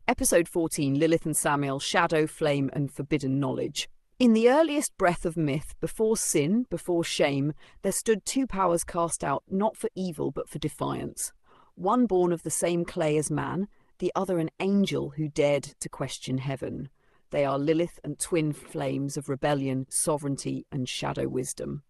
Episode 14, Lilith and Samael, Shadow, Flame, and Forbidden Knowledge. In the earliest breath of myth, before sin, before shame, there stood two powers cast out not for evil but for defiance. One born of the same clay as man, the other an angel who dared to question heaven. They are Lilith and twin flames of rebellion, sovereignty, and shadow wisdom.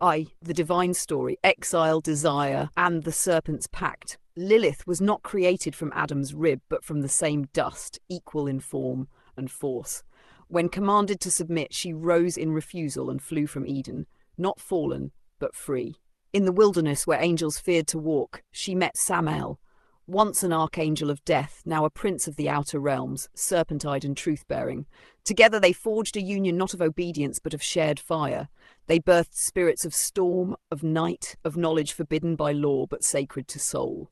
The divine story, exile, desire, and the serpent's pact. Lilith was not created from Adam's rib, but from the same dust, equal in form and force. When commanded to submit, she rose in refusal and flew from Eden, not fallen, but free. In the wilderness where angels feared to walk, she met Samael, once an archangel of death, now a prince of the outer realms, serpent-eyed and truth-bearing. Together they forged a union not of obedience but of shared fire. They birthed spirits of storm, of night, of knowledge forbidden by law but sacred to soul.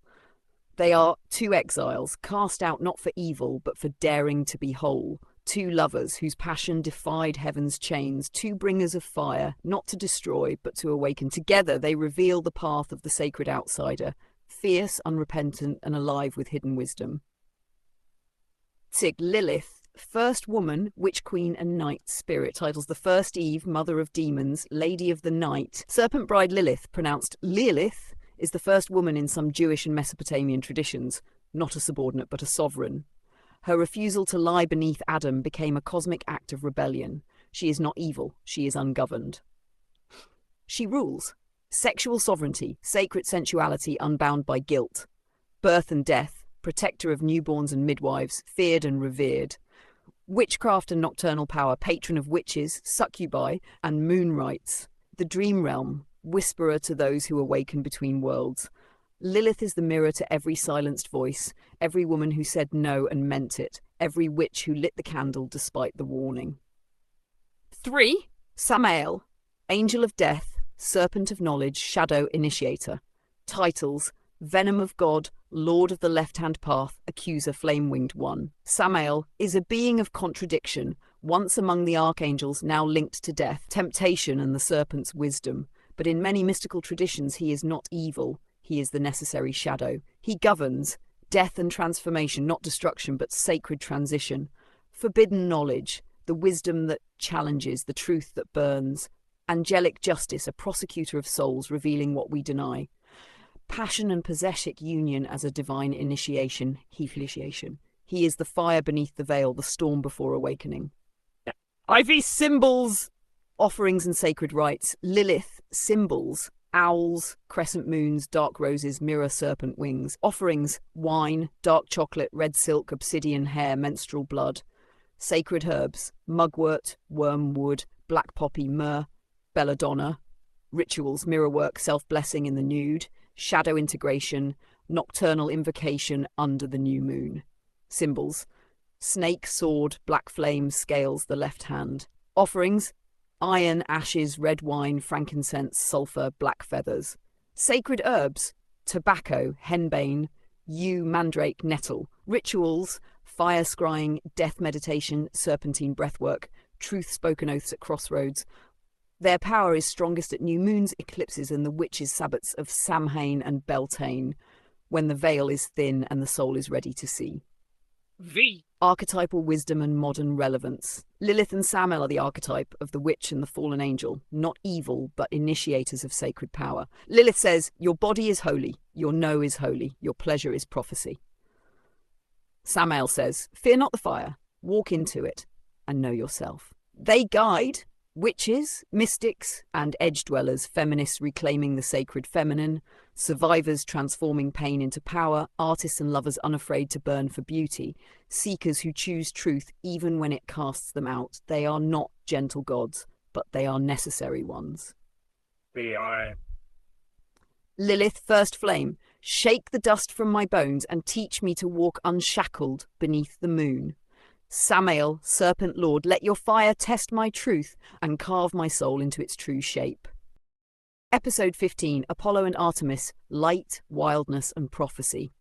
They are two exiles, cast out not for evil but for daring to be whole. Two lovers whose passion defied heaven's chains, two bringers of fire, not to destroy but to awaken. Together they reveal the path of the sacred outsider, fierce, unrepentant, and alive with hidden wisdom. Lilith, first woman, witch queen and night spirit, titles the first Eve, mother of demons, lady of the night. Serpent bride Lilith, pronounced Lilith, is the first woman in some Jewish and Mesopotamian traditions, not a subordinate but a sovereign. Her refusal to lie beneath Adam became a cosmic act of rebellion. She is not evil, she is ungoverned. She rules. Sexual sovereignty, sacred sensuality unbound by guilt. Birth and death, protector of newborns and midwives, feared and revered. Witchcraft and nocturnal power, patron of witches, succubi, and moon rites. The dream realm, whisperer to those who awaken between worlds. Lilith is the mirror to every silenced voice, every woman who said no and meant it, every witch who lit the candle despite the warning. 3. Samael, angel of death, serpent of knowledge, shadow initiator. Titles: Venom of God, Lord of the Left-Hand Path, Accuser, Flame-Winged One. Samael is a being of contradiction, once among the archangels, now linked to death, temptation, and the serpent's wisdom. But in many mystical traditions he is not evil, he is the necessary shadow. He governs death and transformation, not destruction, but sacred transition. Forbidden knowledge, the wisdom that challenges, the truth that burns. Angelic justice, a prosecutor of souls, revealing what we deny. Passion and possessic union as a divine initiation, He is the fire beneath the veil, the storm before awakening. IV symbols, offerings and sacred rites. Lilith, symbols, owls, crescent moons, dark roses, mirror serpent wings. Offerings, wine, dark chocolate, red silk, obsidian hair, menstrual blood. Sacred herbs, mugwort, wormwood, black poppy, myrrh, belladonna. Rituals, mirror work, self-blessing in the nude, shadow integration, nocturnal invocation under the new moon. Symbols: snake, sword, black flame, scales, the left hand. Offerings: iron, ashes, red wine, frankincense, sulfur, black feathers. Sacred herbs: tobacco, henbane, yew, mandrake, nettle. Rituals: fire scrying, death meditation, serpentine breathwork, truth-spoken oaths at crossroads. Their power is strongest at new moons, eclipses, and the witches' sabbats of Samhain and Beltane, when the veil is thin and the soul is ready to see. V. Archetypal wisdom and modern relevance. Lilith and Samael are the archetype of the witch and the fallen angel, not evil, but initiators of sacred power. Lilith says, your body is holy, your no is holy, your pleasure is prophecy. Samael says, fear not the fire, walk into it, and know yourself. They guide witches, mystics, and edge-dwellers, feminists reclaiming the sacred feminine, survivors transforming pain into power, artists and lovers unafraid to burn for beauty, seekers who choose truth even when it casts them out. They are not gentle gods, but they are necessary ones. Lilith, first flame, shake the dust from my bones and teach me to walk unshackled beneath the moon. Samael, serpent lord, let your fire test my truth and carve my soul into its true shape. Episode 15, Apollo and Artemis, light, wildness and prophecy.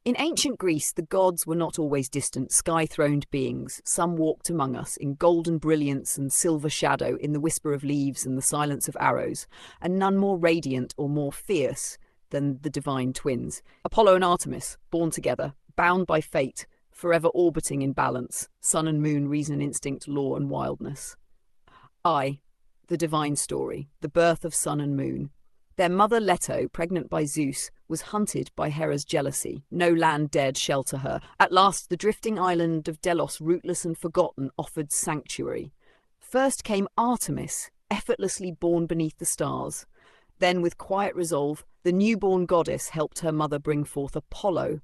In ancient Greece, the gods were not always distant, sky-throned beings. Some walked among us in golden brilliance and silver shadow, in the whisper of leaves and the silence of arrows, and none more radiant or more fierce than the divine twins. Apollo and Artemis, born together, bound by fate, forever orbiting in balance, sun and moon, reason, instinct, law, and wildness. I, the divine story, the birth of sun and moon. Their mother Leto, pregnant by Zeus, was hunted by Hera's jealousy. No land dared shelter her. At last, the drifting island of Delos, rootless and forgotten, offered sanctuary. First came Artemis, effortlessly born beneath the stars. Then, with quiet resolve, the newborn goddess helped her mother bring forth Apollo,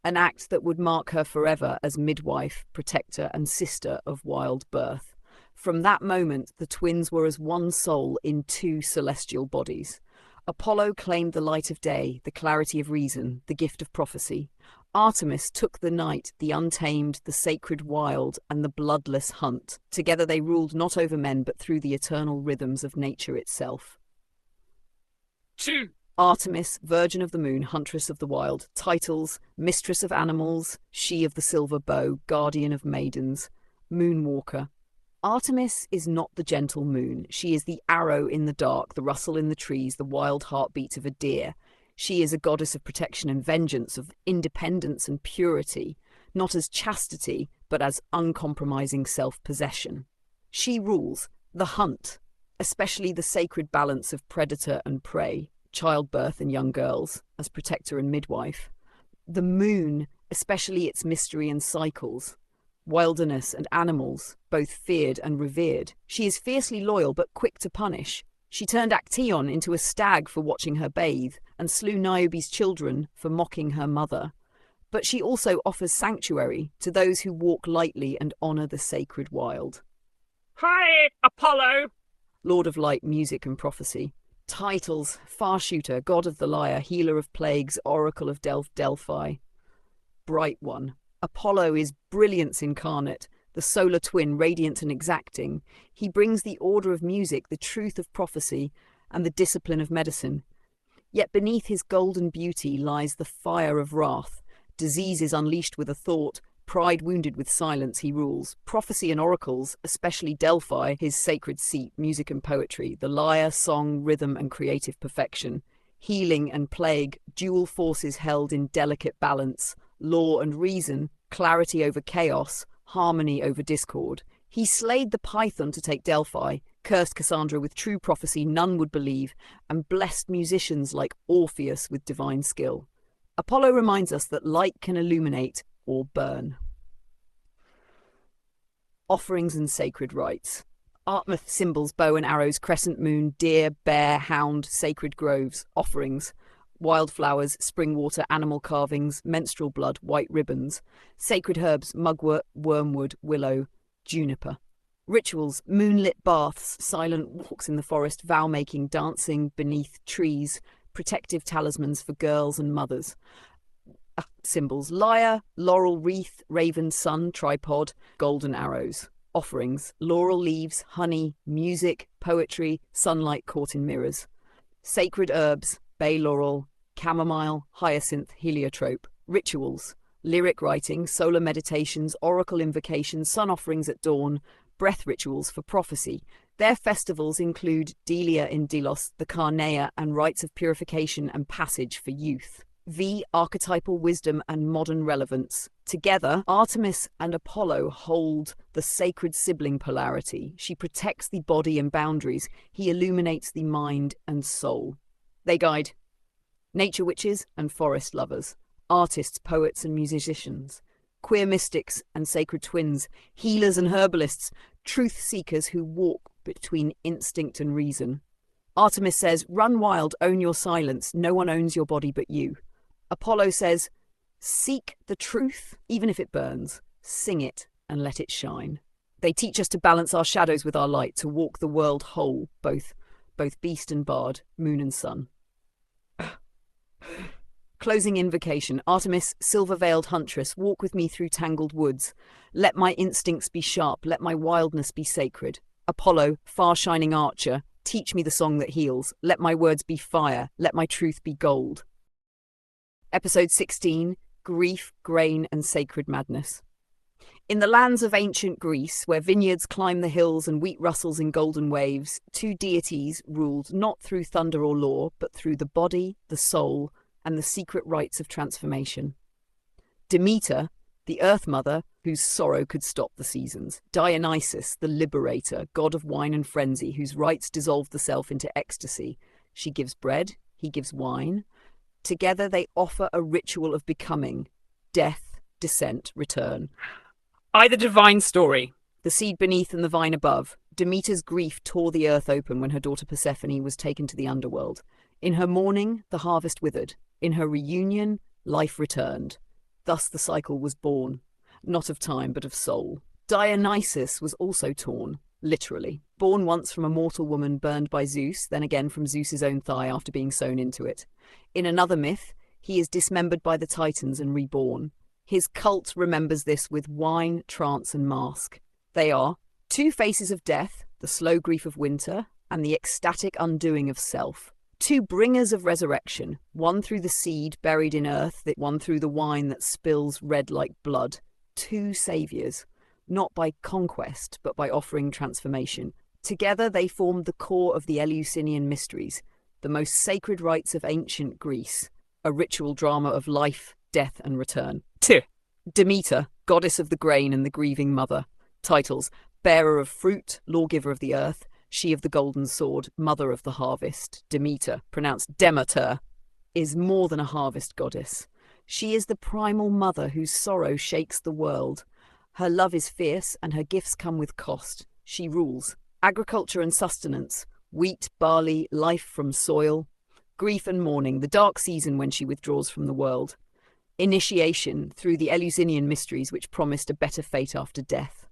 an act that would mark her forever as midwife, protector, and sister of wild birth. From that moment, the twins were as one soul in two celestial bodies. Apollo claimed the light of day, the clarity of reason, the gift of prophecy. Artemis took the night, the untamed, the sacred wild, and the bloodless hunt. Together they ruled not over men, but through the eternal rhythms of nature itself. Artemis, virgin of the moon, huntress of the wild. Titles: mistress of animals, she of the silver bow, guardian of maidens, moonwalker. Artemis is not the gentle moon. She is the arrow in the dark, the rustle in the trees, the wild heartbeat of a deer. She is a goddess of protection and vengeance, of independence and purity, not as chastity, but as uncompromising self-possession. She rules the hunt, especially the sacred balance of predator and prey, childbirth and young girls, as protector and midwife. The moon, especially its mystery and cycles, wilderness and animals, both feared and revered. She is fiercely loyal but quick to punish. She turned Actaeon into a stag for watching her bathe, and slew Niobe's children for mocking her mother. But she also offers sanctuary to those who walk lightly and honour the sacred wild. Hi, Apollo! Lord of light, music and prophecy. Titles: far shooter, god of the lyre, healer of plagues, oracle of Delphi. Bright one. Apollo is brilliance incarnate, the solar twin, radiant and exacting. He brings the order of music, the truth of prophecy, and the discipline of medicine. Yet beneath his golden beauty lies the fire of wrath. Disease is unleashed with a thought, pride wounded with silence he rules. Prophecy and oracles, especially Delphi, his sacred seat, music and poetry, the lyre, song, rhythm, and creative perfection. Healing and plague, dual forces held in delicate balance. Law and reason, clarity over chaos, harmony over discord. He slayed the python to take Delphi, cursed Cassandra with true prophecy none would believe, and blessed musicians like Orpheus with divine skill. Apollo reminds us that light can illuminate or burn. Offerings and sacred rites. Artemis symbols, bow and arrows, crescent moon, deer, bear, hound, sacred groves. Offerings: wildflowers, spring water, animal carvings, menstrual blood, white ribbons. Sacred herbs: mugwort, wormwood, willow, juniper. Rituals: moonlit baths, silent walks in the forest, vow-making, dancing beneath trees, protective talismans for girls and mothers. Symbols: lyre, laurel wreath, raven, sun, tripod, golden arrows. Offerings: laurel leaves, honey, music, poetry, sunlight caught in mirrors. Sacred herbs: bay laurel, chamomile, hyacinth, heliotrope. Rituals: lyric writing, solar meditations, oracle invocations, sun offerings at dawn, breath rituals for prophecy. Their festivals include Delia in Delos, the Carnea, and rites of purification and passage for youth. Archetypal wisdom and modern relevance. Together, Artemis and Apollo hold the sacred sibling polarity. She protects the body and boundaries. He illuminates the mind and soul. They guide nature witches and forest lovers, artists, poets and musicians, queer mystics and sacred twins, healers and herbalists, truth seekers who walk between instinct and reason. Artemis says, run wild, own your silence, no one owns your body but you. Apollo says, seek the truth, even if it burns, sing it and let it shine. They teach us to balance our shadows with our light, to walk the world whole, both beast and bard, moon and sun. Closing invocation. Artemis, silver-veiled huntress, walk with me through tangled woods. Let my instincts be sharp, let my wildness be sacred. Apollo, far-shining archer, teach me the song that heals. Let my words be fire, let my truth be gold. Episode 16, Grief, Grain and Sacred Madness. In the lands of ancient Greece, where vineyards climb the hills and wheat rustles in golden waves, two deities ruled not through thunder or law, but through the body, the soul, and the secret rites of transformation. Demeter, The Earth Mother, whose sorrow could stop the seasons. Dionysus, the liberator, god of wine and frenzy, whose rites dissolve the self into ecstasy. She gives bread, he gives wine. Together they offer a ritual of becoming, death, descent, return. I, the divine story. The seed beneath and the vine above. Demeter's grief tore the earth open when her daughter Persephone was taken to the underworld. In her mourning, the harvest withered. In her reunion, life returned. Thus the cycle was born, not of time but of soul. Dionysus was also torn, literally. Born once from a mortal woman burned by Zeus, then again from Zeus's own thigh after being sewn into it. In another myth, he is dismembered by the Titans and reborn. His cult remembers this with wine, trance and mask. They are two faces of death, the slow grief of winter, and the ecstatic undoing of self. Two bringers of resurrection, one through the seed buried in earth, one through the wine that spills red like blood. Two saviours, not by conquest, but by offering transformation. Together they formed the core of the Eleusinian mysteries, the most sacred rites of ancient Greece, a ritual drama of life, death and return. 2. Demeter, goddess of the grain and the grieving mother. Titles: bearer of fruit, lawgiver of the earth, she of the golden sword, mother of the harvest. Demeter, pronounced Demeter, is more than a harvest goddess. She is the primal mother whose sorrow shakes the world. Her love is fierce and her gifts come with cost. She rules agriculture and sustenance, wheat, barley, life from soil, grief and mourning, the dark season when she withdraws from the world. Initiation through the Eleusinian mysteries which promised a better fate after death.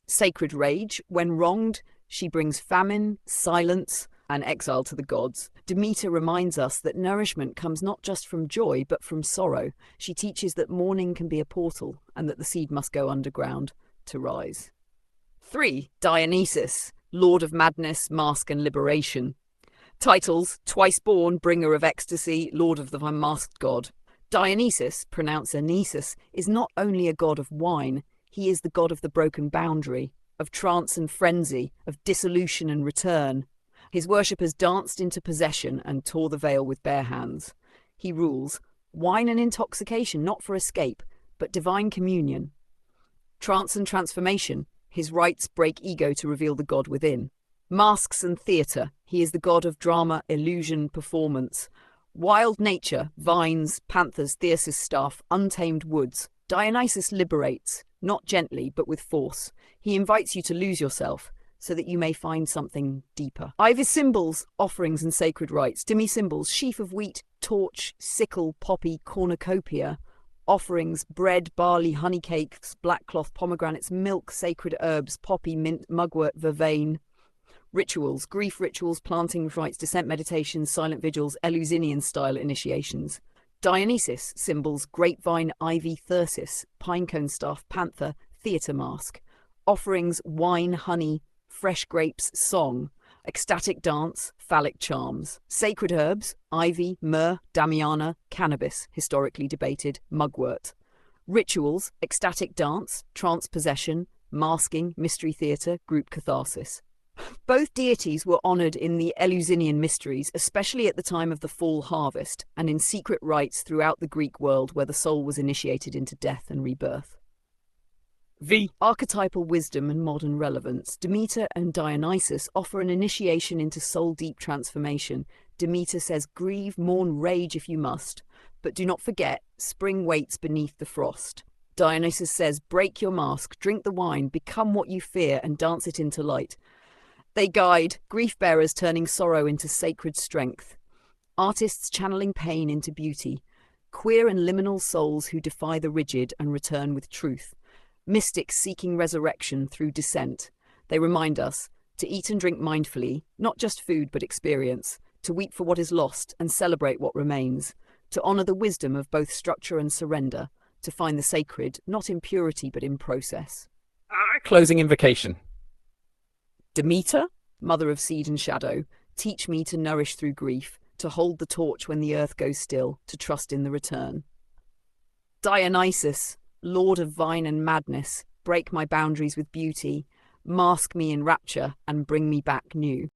Sacred rage, when wronged, she brings famine, silence, and exile to the gods. Demeter reminds us that nourishment comes not just from joy, but from sorrow. She teaches that mourning can be a portal, and that the seed must go underground to rise. 3. Dionysus, lord of madness, mask, and liberation. Titles: twice born, bringer of ecstasy, lord of the unmasked god. Dionysus, pronounced Anisus, is not only a god of wine, he is the god of the broken boundary, of trance and frenzy, of dissolution and return. His worshippers danced into possession and tore the veil with bare hands. He rules wine and intoxication, not for escape, but divine communion. Trance and transformation, his rites break ego to reveal the god within. Masks and theatre, he is the god of drama, illusion, performance. Wild nature, vines, panthers, Thyrsis staff, untamed woods. Dionysus liberates, not gently, but with force. He invites you to lose yourself, so that you may find something deeper. Ivy symbols, offerings and sacred rites. Demi-symbols, sheaf of wheat, torch, sickle, poppy, cornucopia. Offerings, bread, barley, honey cakes, black cloth, pomegranates, milk, sacred herbs, poppy, mint, mugwort, vervain. Rituals, grief rituals, planting rites, descent meditations, silent vigils, Eleusinian-style initiations. Dionysus symbols, grapevine, ivy, thyrsis, pinecone staff, panther, theatre mask. Offerings, wine, honey, fresh grapes, song. Ecstatic dance, phallic charms. Sacred herbs, ivy, myrrh, damiana, cannabis, historically debated, mugwort. Rituals, ecstatic dance, trance possession, masking, mystery theatre, group catharsis. Both deities were honoured in the Eleusinian mysteries, especially at the time of the fall harvest, and in secret rites throughout the Greek world where the soul was initiated into death and rebirth. V. Archetypal wisdom and modern relevance. Demeter and Dionysus offer an initiation into soul-deep transformation. Demeter says, grieve, mourn, rage if you must, but do not forget, spring waits beneath the frost. Dionysus says, break your mask, drink the wine, become what you fear, and dance it into light. They guide grief-bearers turning sorrow into sacred strength, artists channeling pain into beauty, queer and liminal souls who defy the rigid and return with truth, mystics seeking resurrection through descent. They remind us to eat and drink mindfully, not just food but experience, to weep for what is lost and celebrate what remains, to honour the wisdom of both structure and surrender, to find the sacred, not in purity but in process. Closing invocation. Demeter, mother of seed and shadow, teach me to nourish through grief, to hold the torch when the earth goes still, to trust in the return. Dionysus, lord of vine and madness, break my boundaries with beauty, mask me in rapture and bring me back new.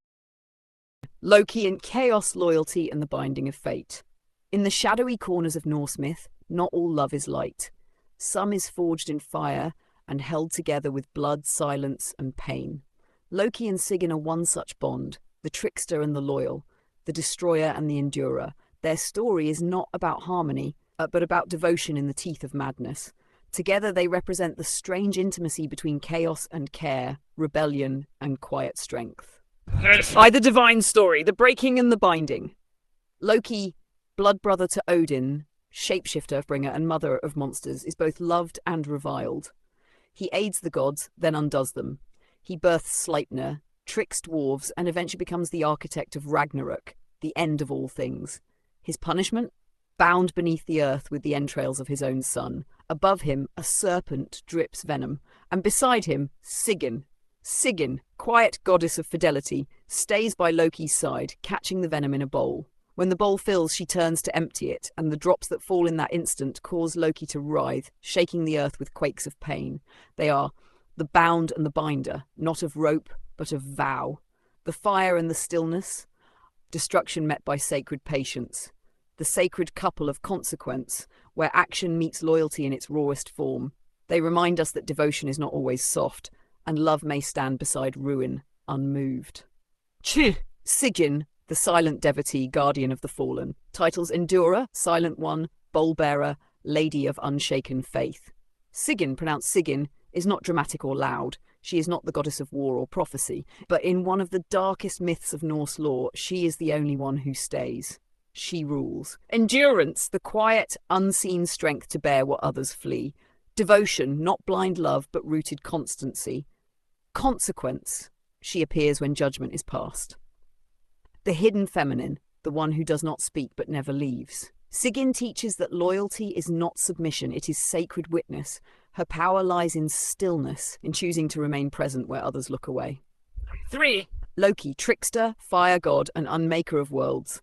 Loki and chaos, loyalty and the binding of fate. In the shadowy corners of Norse myth, not all love is light. Some is forged in fire and held together with blood, silence, and pain. Loki and Sigyn are one such bond, the trickster and the loyal, the destroyer and the endurer. Their story is not about harmony, but about devotion in the teeth of madness. Together they represent the strange intimacy between chaos and care, rebellion and quiet strength. I, the divine story, the breaking and the binding. Loki, blood brother to Odin, shapeshifter bringer and mother of monsters, is both loved and reviled. He aids the gods, then undoes them. He births Sleipnir, tricks dwarves, and eventually becomes the architect of Ragnarok, the end of all things. His punishment? Bound beneath the earth with the entrails of his own son. Above him, a serpent drips venom, and beside him, Sigyn. Sigyn, quiet goddess of fidelity, stays by Loki's side, catching the venom in a bowl. When the bowl fills, she turns to empty it, and the drops that fall in that instant cause Loki to writhe, shaking the earth with quakes of pain. They are the bound and the binder, not of rope, but of vow. The fire and the stillness, destruction met by sacred patience. The sacred couple of consequence, where action meets loyalty in its rawest form. They remind us that devotion is not always soft, and love may stand beside ruin, unmoved. Sigyn, the silent devotee, guardian of the fallen. Titles Endurer, Silent One, Bowl-bearer, Lady of Unshaken Faith. Sigyn, pronounced Sigyn, is not dramatic or loud. She is not the goddess of war or prophecy, but in one of the darkest myths of Norse lore, she is the only one who stays. She rules. Endurance, the quiet, unseen strength to bear what others flee. Devotion, not blind love, but rooted constancy. Consequence, she appears when judgment is passed. The hidden feminine, the one who does not speak but never leaves. Sigyn teaches that loyalty is not submission, it is sacred witness. Her power lies in stillness, in choosing to remain present where others look away. 3. Loki, trickster, fire god, and unmaker of worlds.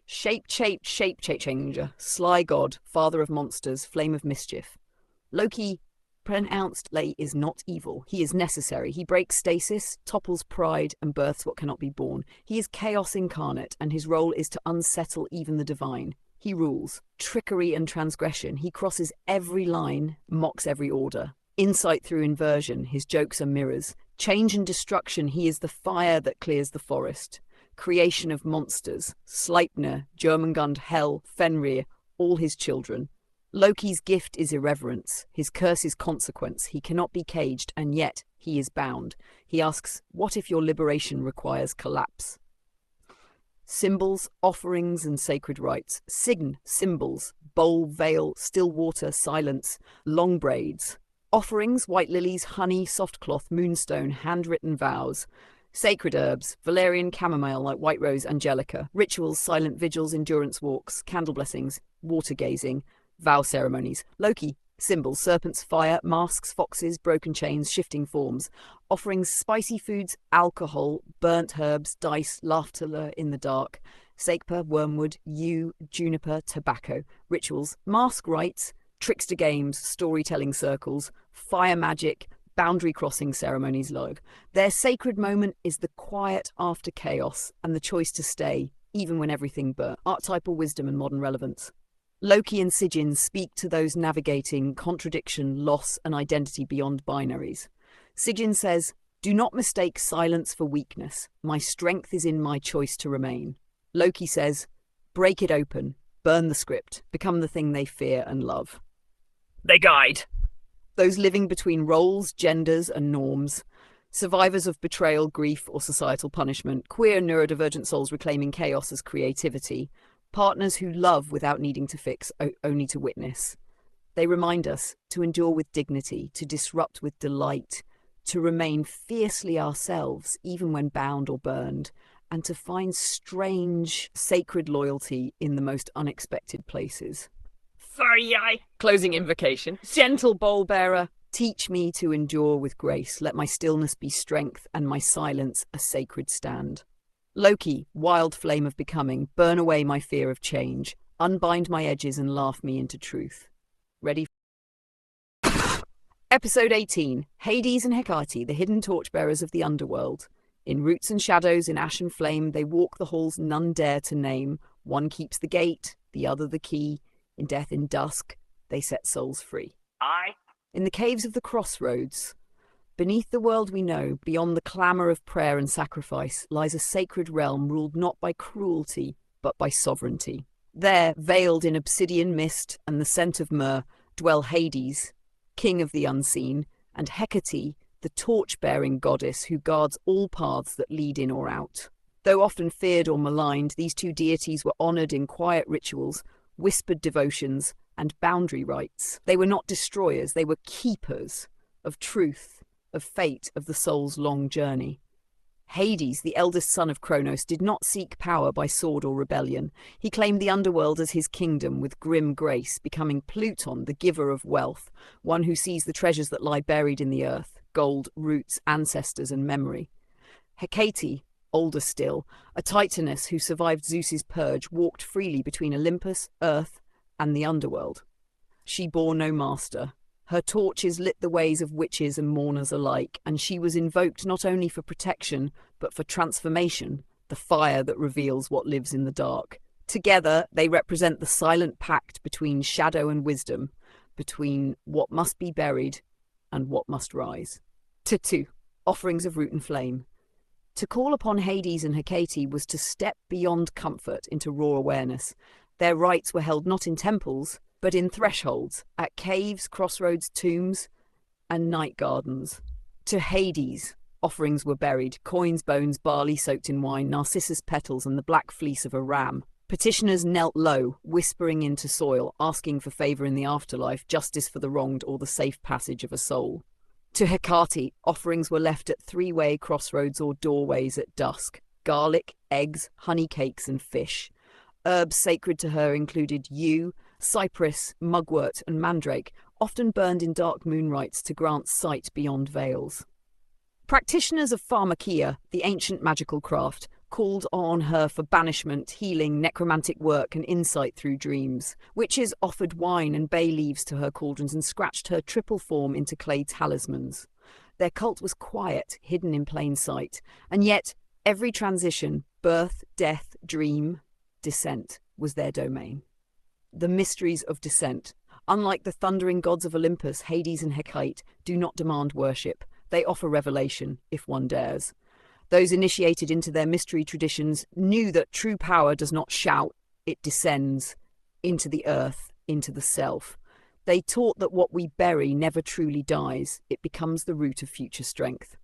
Shape changer, sly god, father of monsters, flame of mischief. Loki, pronounced lay, is not evil. He is necessary. He breaks stasis, topples pride, and births what cannot be born. He is chaos incarnate, and his role is to unsettle even the divine. He rules. Trickery and transgression. He crosses every line, mocks every order. Insight through inversion. His jokes are mirrors. Change and destruction. He is the fire that clears the forest. Creation of monsters. Sleipnir, Jormungand, Hel, Fenrir, all his children. Loki's gift is irreverence. His curse is consequence. He cannot be caged, and yet he is bound. He asks, what if your liberation requires collapse? Symbols, offerings, and sacred rites. Sigyn, symbols, bowl, veil, still water, silence, long braids. Offerings, white lilies, honey, soft cloth, moonstone, handwritten vows. Sacred herbs, valerian chamomile like white rose, angelica. Rituals, silent vigils, endurance walks, candle blessings, water gazing, vow ceremonies. Loki, symbols, serpents, fire, masks, foxes, broken chains, shifting forms. Offerings, spicy foods, alcohol, burnt herbs, dice, laughter in the dark. Sakpa, wormwood, yew, juniper, tobacco. Rituals, mask rites, trickster games, storytelling circles, fire magic, boundary crossing ceremonies log. Their sacred moment is the quiet after chaos and the choice to stay, even when everything burnt. Archetypal wisdom and modern relevance. Loki and Sigyn speak to those navigating contradiction, loss, and identity beyond binaries. Sigyn says, do not mistake silence for weakness. My strength is in my choice to remain. Loki says, break it open, burn the script, become the thing they fear and love. They guide. Those living between roles, genders, and norms. Survivors of betrayal, grief, or societal punishment. Queer neurodivergent souls reclaiming chaos as creativity. Partners who love without needing to fix, only to witness. They remind us to endure with dignity, to disrupt with delight, to remain fiercely ourselves, even when bound or burned, and to find strange, sacred loyalty in the most unexpected places. Sorry, Closing invocation. Gentle bowl-bearer, teach me to endure with grace. Let my stillness be strength and my silence a sacred stand. Loki, wild flame of becoming, burn away my fear of change, unbind my edges and laugh me into truth. Ready? Episode 18, Hades and Hecate, the hidden torchbearers of the Underworld. In roots and shadows, in ash and flame, they walk the halls none dare to name. One keeps the gate, the other the key. In death, in dusk, they set souls free. I. In the caves of the crossroads, beneath the world we know, beyond the clamour of prayer and sacrifice, lies a sacred realm ruled not by cruelty, but by sovereignty. There, veiled in obsidian mist and the scent of myrrh, dwell Hades, king of the unseen, and Hecate, the torch-bearing goddess who guards all paths that lead in or out. Though often feared or maligned, these two deities were honoured in quiet rituals, whispered devotions, and boundary rites. They were not destroyers, they were keepers of truth, of fate, of the soul's long journey. Hades, the eldest son of Kronos, did not seek power by sword or rebellion. He claimed the underworld as his kingdom with grim grace, becoming Pluton, the giver of wealth, one who sees the treasures that lie buried in the earth, gold, roots, ancestors, and memory. Hecate, older still, a titaness who survived Zeus's purge, walked freely between Olympus, earth, and the underworld. She bore no master. Her torches lit the ways of witches and mourners alike, and she was invoked not only for protection, but for transformation, the fire that reveals what lives in the dark. Together, they represent the silent pact between shadow and wisdom, between what must be buried and what must rise. 2. Offerings of root and flame. To call upon Hades and Hecate was to step beyond comfort into raw awareness. Their rites were held not in temples, but in thresholds, at caves, crossroads, tombs, and night gardens. To Hades, offerings were buried, coins, bones, barley soaked in wine, narcissus petals, and the black fleece of a ram. Petitioners knelt low, whispering into soil, asking for favour in the afterlife, justice for the wronged, or the safe passage of a soul. To Hecate, offerings were left at three-way crossroads or doorways at dusk. Garlic, eggs, honey cakes, and fish. Herbs sacred to her included yew, cypress, mugwort, and mandrake, often burned in dark moon rites to grant sight beyond veils. Practitioners of pharmakia, the ancient magical craft, called on her for banishment, healing, necromantic work, and insight through dreams. Witches offered wine and bay leaves to her cauldrons and scratched her triple form into clay talismans. Their cult was quiet, hidden in plain sight, and yet every transition, birth, death, dream, descent, was their domain. The mysteries of descent. Unlike the thundering gods of Olympus, Hades and Hecate do not demand worship. They offer revelation, if one dares. Those initiated into their mystery traditions knew that true power does not shout, it descends into the earth, into the self. They taught that what we bury never truly dies, it becomes the root of future strength.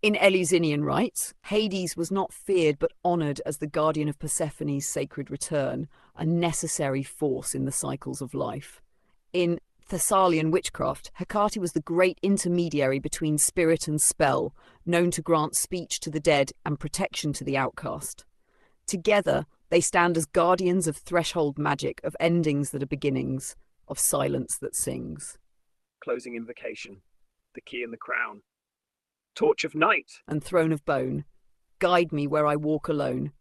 In Eleusinian rites, Hades was not feared but honoured as the guardian of Persephone's sacred return, a necessary force in the cycles of life. In Thessalian witchcraft, Hecate was the great intermediary between spirit and spell, known to grant speech to the dead and protection to the outcast. Together, they stand as guardians of threshold magic, of endings that are beginnings, of silence that sings. Closing invocation. The key and the crown. Torch of night. And throne of bone, guide me where I walk alone.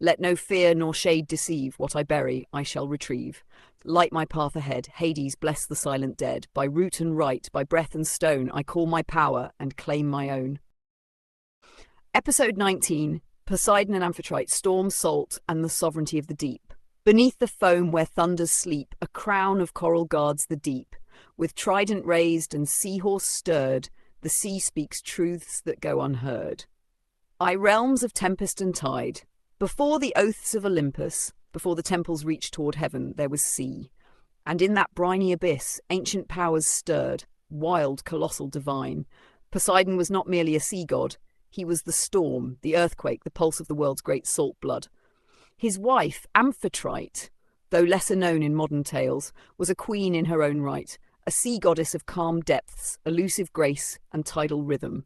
Let no fear nor shade deceive, what I bury I shall retrieve. Light my path ahead, Hades bless the silent dead. By root and right, by breath and stone, I call my power and claim my own. Episode 19, Poseidon and Amphitrite, Storm, Salt, and the Sovereignty of the Deep. Beneath the foam where thunders sleep, a crown of coral guards the deep. With trident raised and seahorse stirred, the sea speaks truths that go unheard. Realms of tempest and tide. Before the oaths of Olympus, before the temples reached toward heaven, there was sea. And in that briny abyss, ancient powers stirred, wild, colossal, divine. Poseidon was not merely a sea god. He was the storm, the earthquake, the pulse of the world's great salt blood. His wife, Amphitrite, though lesser known in modern tales, was a queen in her own right, a sea goddess of calm depths, elusive grace, and tidal rhythm.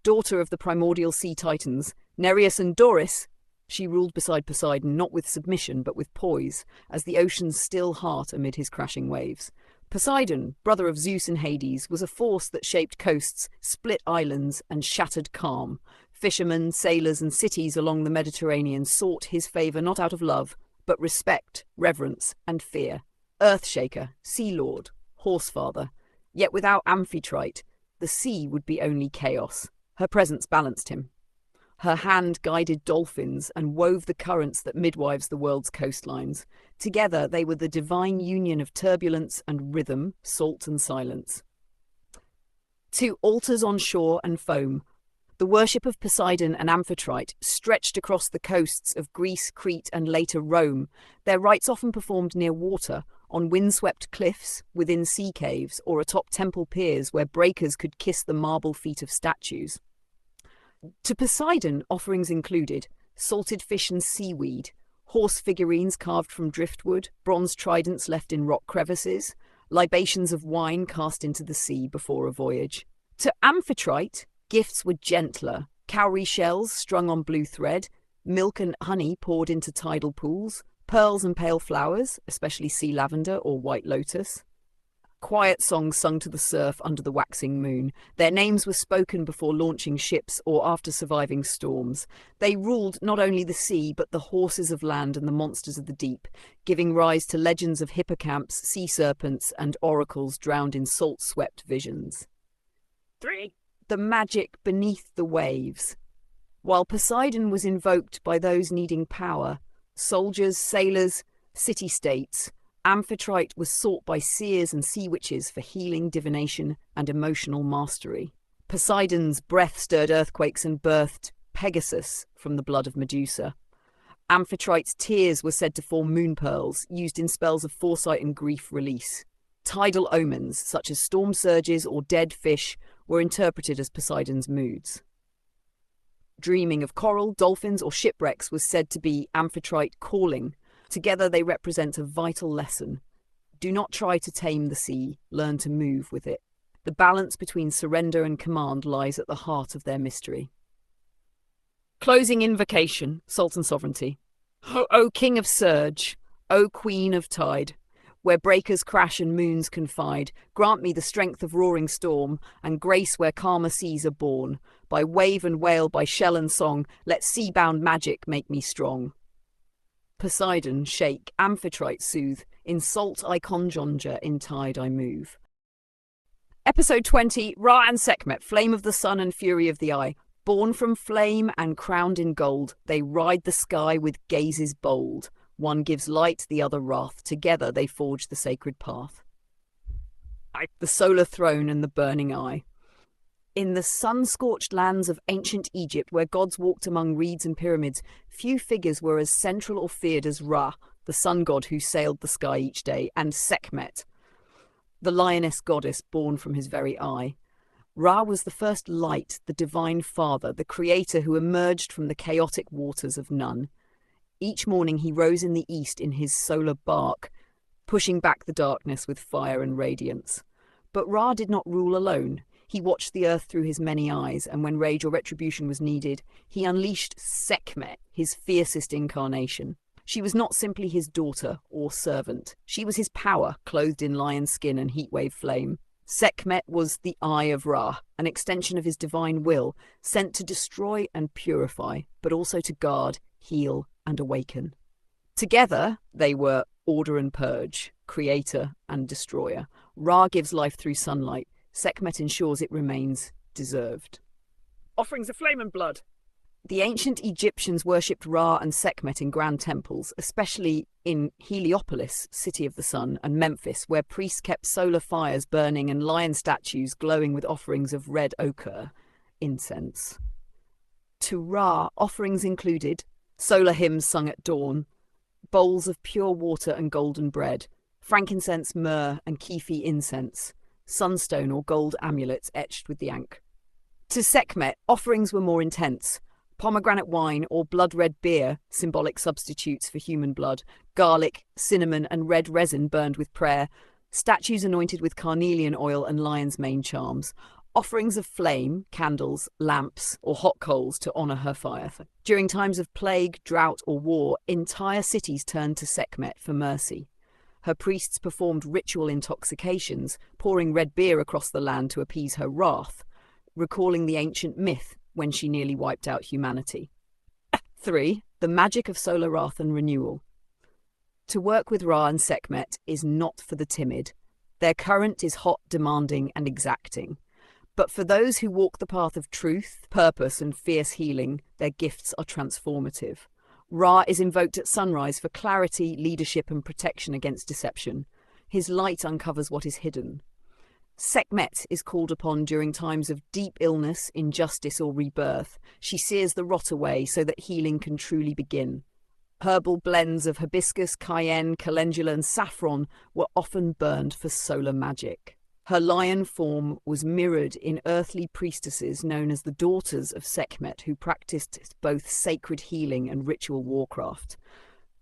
Daughter of the primordial sea titans, Nereus and Doris, she ruled beside Poseidon not with submission but with poise, as the ocean's still heart amid his crashing waves. Poseidon, brother of Zeus and Hades, was a force that shaped coasts, split islands, and shattered calm. Fishermen, sailors, and cities along the Mediterranean sought his favour not out of love, but respect, reverence, and fear. Earthshaker, Sea Lord, Horsefather. Yet without Amphitrite, the sea would be only chaos. Her presence balanced him. Her hand guided dolphins and wove the currents that midwives the world's coastlines. Together, they were the divine union of turbulence and rhythm, salt and silence. 2. Altars on shore and foam. The worship of Poseidon and Amphitrite stretched across the coasts of Greece, Crete, and later Rome. Their rites often performed near water, on windswept cliffs, within sea caves, or atop temple piers where breakers could kiss the marble feet of statues. To Poseidon, offerings included salted fish and seaweed, horse figurines carved from driftwood, bronze tridents left in rock crevices, libations of wine cast into the sea before a voyage. To Amphitrite, gifts were gentler, cowrie shells strung on blue thread, milk and honey poured into tidal pools, pearls and pale flowers, especially sea lavender or white lotus. Quiet songs sung to the surf under the waxing moon. Their names were spoken before launching ships or after surviving storms. They ruled not only the sea, but the horses of land and the monsters of the deep, giving rise to legends of hippocamps, sea serpents, and oracles drowned in salt-swept visions. 3. The magic beneath the waves. While Poseidon was invoked by those needing power, soldiers, sailors, city-states, Amphitrite was sought by seers and sea witches for healing, divination, and emotional mastery. Poseidon's breath stirred earthquakes and birthed Pegasus from the blood of Medusa. Amphitrite's tears were said to form moon pearls, used in spells of foresight and grief release. Tidal omens, such as storm surges or dead fish, were interpreted as Poseidon's moods. Dreaming of coral, dolphins, or shipwrecks was said to be Amphitrite calling. Together they represent a vital lesson. Do not try to tame the sea, learn to move with it. The balance between surrender and command lies at the heart of their mystery. Closing invocation, salt and sovereignty. O King of surge, O Queen of tide, where breakers crash and moons confide, grant me the strength of roaring storm, and grace where calmer seas are born. By wave and whale, by shell and song, let sea-bound magic make me strong. Poseidon shake, Amphitrite soothe, in salt I conjure, in tide I move. Episode 20, Ra and Sekhmet, flame of the sun and fury of the eye. Born from flame and crowned in gold, they ride the sky with gazes bold. One gives light, the other wrath. Together they forge the sacred path. The solar throne and the burning eye. In the sun-scorched lands of ancient Egypt, where gods walked among reeds and pyramids, few figures were as central or feared as Ra, the sun god who sailed the sky each day, and Sekhmet, the lioness goddess born from his very eye. Ra was the first light, the divine father, the creator who emerged from the chaotic waters of Nun. Each morning he rose in the east in his solar bark, pushing back the darkness with fire and radiance. But Ra did not rule alone. He watched the earth through his many eyes, and when rage or retribution was needed, he unleashed Sekhmet, his fiercest incarnation. She was not simply his daughter or servant. She was his power, clothed in lion skin and heatwave flame. Sekhmet was the eye of Ra, an extension of his divine will, sent to destroy and purify, but also to guard, heal, and awaken. Together, they were order and purge, creator and destroyer. Ra gives life through sunlight. Sekhmet ensures it remains deserved. Offerings of flame and blood. The ancient Egyptians worshipped Ra and Sekhmet in grand temples, especially in Heliopolis, city of the sun, and Memphis, where priests kept solar fires burning and lion statues glowing with offerings of red ochre, incense. To Ra, offerings included solar hymns sung at dawn, bowls of pure water and golden bread, frankincense, myrrh, and kefi incense, sunstone or gold amulets etched with the ankh. To Sekhmet, offerings were more intense. Pomegranate wine or blood-red beer, symbolic substitutes for human blood, garlic, cinnamon, and red resin burned with prayer, statues anointed with carnelian oil and lion's mane charms, offerings of flame, candles, lamps, or hot coals to honour her fire. During times of plague, drought, or war, entire cities turned to Sekhmet for mercy. Her priests performed ritual intoxications, pouring red beer across the land to appease her wrath, recalling the ancient myth when she nearly wiped out humanity. 3. The magic of solar wrath and renewal. To work with Ra and Sekhmet is not for the timid. Their current is hot, demanding, and exacting. But for those who walk the path of truth, purpose, and fierce healing, their gifts are transformative. Ra is invoked at sunrise for clarity, leadership, and protection against deception. His light uncovers what is hidden. Sekhmet is called upon during times of deep illness, injustice, or rebirth. She sears the rot away so that healing can truly begin. Herbal blends of hibiscus, cayenne, calendula, and saffron were often burned for solar magic. Her lion form was mirrored in earthly priestesses known as the daughters of Sekhmet, who practiced both sacred healing and ritual warcraft.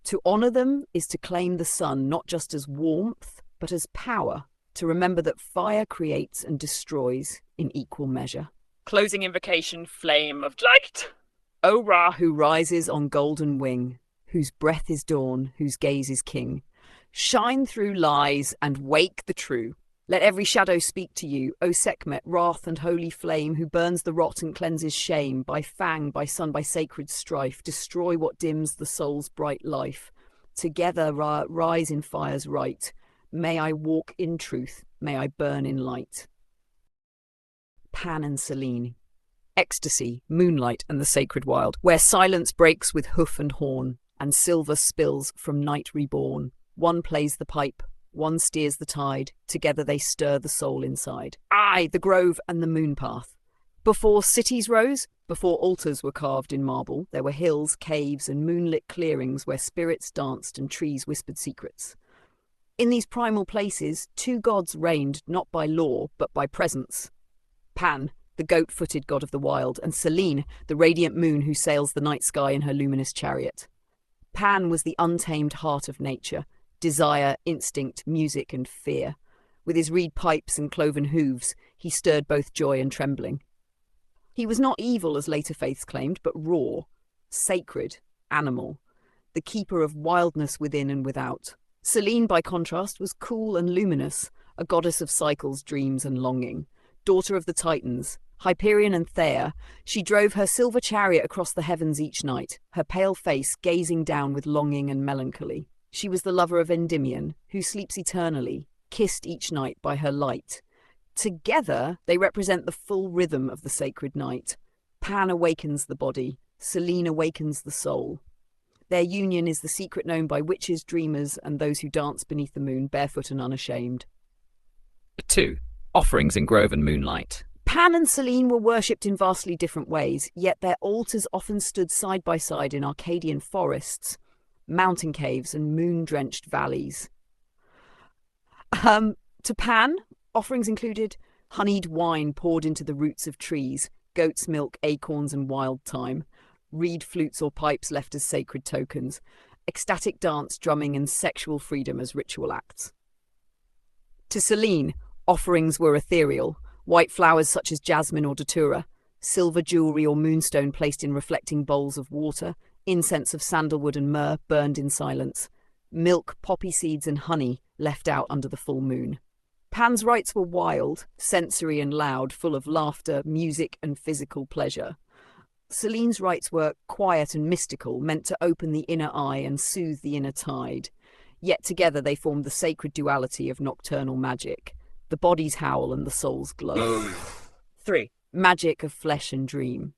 To honor them is to claim the sun not just as warmth, but as power, to remember that fire creates and destroys in equal measure. Closing invocation, flame of light. O Ra, who rises on golden wing, whose breath is dawn, whose gaze is king, shine through lies and wake the true. Let every shadow speak to you, O Sekhmet, wrath and holy flame, who burns the rot and cleanses shame, by fang, by sun, by sacred strife, destroy what dims the soul's bright life. Together rise in fire's right. May I walk in truth, may I burn in light. Pan and Selene. Ecstasy, moonlight, and the sacred wild, where silence breaks with hoof and horn, and silver spills from night reborn. One plays the pipe, one steers the tide, together they stir the soul inside. Aye, the grove and the moon path. Before cities rose, before altars were carved in marble, there were hills, caves, and moonlit clearings where spirits danced and trees whispered secrets. In these primal places, two gods reigned not by law, but by presence. Pan, the goat-footed god of the wild, and Selene, the radiant moon who sails the night sky in her luminous chariot. Pan was the untamed heart of nature, desire, instinct, music, and fear. With his reed pipes and cloven hooves, he stirred both joy and trembling. He was not evil, as later faiths claimed, but raw, sacred, animal, the keeper of wildness within and without. Selene, by contrast, was cool and luminous, a goddess of cycles, dreams, and longing. Daughter of the Titans, Hyperion and Thea, she drove her silver chariot across the heavens each night, her pale face gazing down with longing and melancholy. She was the lover of Endymion, who sleeps eternally, kissed each night by her light. Together, they represent the full rhythm of the sacred night. Pan awakens the body, Selene awakens the soul. Their union is the secret known by witches, dreamers, and those who dance beneath the moon, barefoot and unashamed. 2. Offerings in grove and moonlight. Pan and Selene were worshipped in vastly different ways, yet their altars often stood side by side in Arcadian forests, mountain caves, and moon-drenched valleys. To Pan, offerings included honeyed wine poured into the roots of trees, goat's milk, acorns, and wild thyme, reed flutes or pipes left as sacred tokens, ecstatic dance, drumming, and sexual freedom as ritual acts. To Selene, offerings were ethereal, white flowers such as jasmine or datura, silver jewellery or moonstone placed in reflecting bowls of water, incense of sandalwood and myrrh burned in silence, milk, poppy seeds, and honey left out under the full moon. Pan's rites were wild, sensory and loud, full of laughter, music, and physical pleasure. Selene's rites were quiet and mystical, meant to open the inner eye and soothe the inner tide. Yet together they formed the sacred duality of nocturnal magic, the body's howl and the soul's glow. 3. Magic of flesh and dream.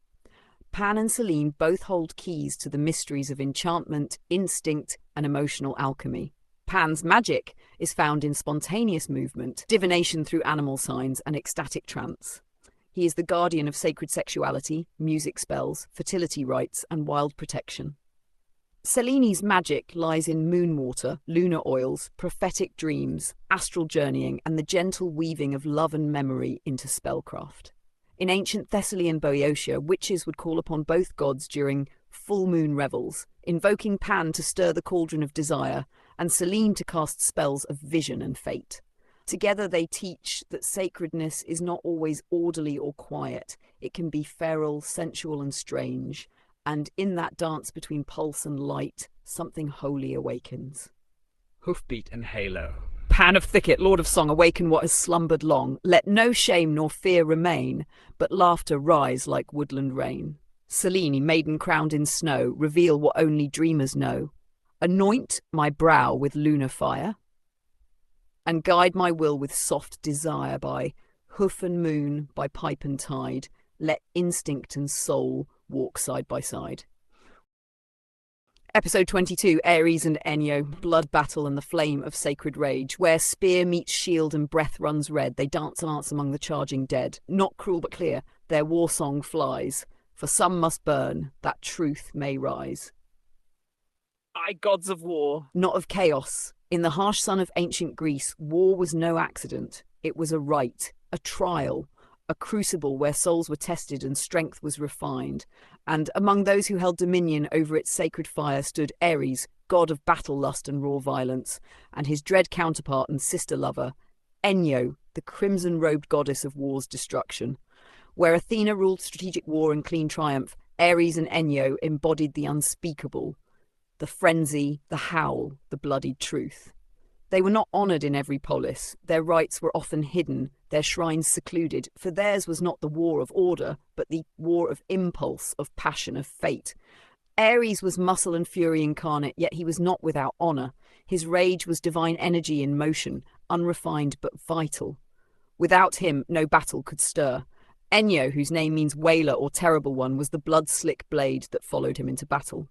Pan and Selene both hold keys to the mysteries of enchantment, instinct, and emotional alchemy. Pan's magic is found in spontaneous movement, divination through animal signs, and ecstatic trance. He is the guardian of sacred sexuality, music spells, fertility rites, and wild protection. Selene's magic lies in moon water, lunar oils, prophetic dreams, astral journeying, and the gentle weaving of love and memory into spellcraft. In ancient Thessalian Boeotia, witches would call upon both gods during full moon revels, invoking Pan to stir the cauldron of desire, and Selene to cast spells of vision and fate. Together they teach that sacredness is not always orderly or quiet. It can be feral, sensual, and strange. And in that dance between pulse and light, something holy awakens. Hoofbeat and halo. Pan of thicket, lord of song, awaken what has slumbered long. Let no shame nor fear remain, but laughter rise like woodland rain. Selene, maiden crowned in snow, reveal what only dreamers know. Anoint my brow with lunar fire, and guide my will with soft desire by Hoof and moon by pipe and tide, let instinct and soul walk side by side. Episode 22, Ares and Enyo, blood battle and the flame of sacred rage. Where spear meets shield and breath runs red, they dance among the charging dead. Not cruel but clear, their war song flies. For some must burn, that truth may rise. Aye, gods of war. Not of chaos. In the harsh sun of ancient Greece, war was no accident. It was a rite, a trial, a crucible where souls were tested and strength was refined. And among those who held dominion over its sacred fire stood Ares, god of battle lust and raw violence, and his dread counterpart and sister lover, Enyo, the crimson-robed goddess of war's destruction. Where Athena ruled strategic war and clean triumph, Ares and Enyo embodied the unspeakable, the frenzy, the howl, the bloodied truth. They were not honoured in every polis. Their rites were often hidden, their shrines secluded, for theirs was not the war of order, but the war of impulse, of passion, of fate. Ares was muscle and fury incarnate, yet he was not without honour. His rage was divine energy in motion, unrefined but vital. Without him, no battle could stir. Enyo, whose name means wailer or terrible one, was the blood-slick blade that followed him into battle.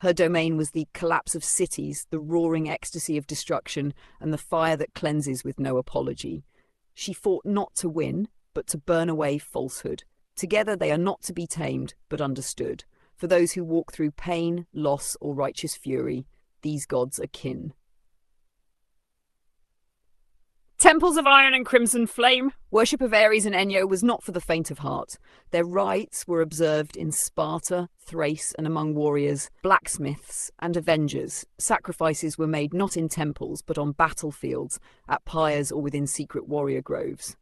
Her domain was the collapse of cities, the roaring ecstasy of destruction, and the fire that cleanses with no apology. She fought not to win, but to burn away falsehood. Together they are not to be tamed, but understood. For those who walk through pain, loss, or righteous fury, these gods are kin. Temples of iron and crimson flame. Worship of Ares and Enyo was not for the faint of heart. Their rites were observed in Sparta, Thrace, and among warriors, blacksmiths, and avengers. Sacrifices were made not in temples, but on battlefields, at pyres or within secret warrior groves.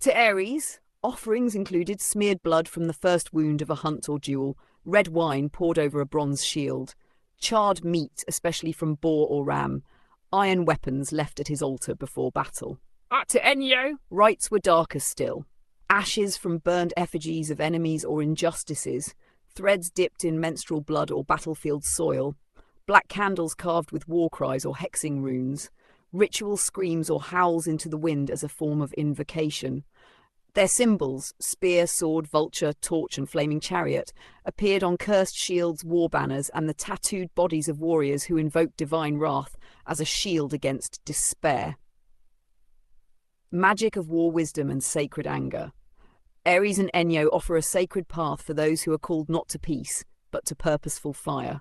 To Ares, offerings included smeared blood from the first wound of a hunt or duel, red wine poured over a bronze shield, charred meat, especially from boar or ram, iron weapons left at his altar before battle. To Enyo. Rites were darker still. Ashes from burned effigies of enemies or injustices, threads dipped in menstrual blood or battlefield soil, black candles carved with war cries or hexing runes, ritual screams or howls into the wind as a form of invocation. Their symbols, spear, sword, vulture, torch and flaming chariot, appeared on cursed shields, war banners, and the tattooed bodies of warriors who invoked divine wrath as a shield against despair. Magic of war wisdom and sacred anger. Ares and Enyo offer a sacred path for those who are called not to peace, but to purposeful fire.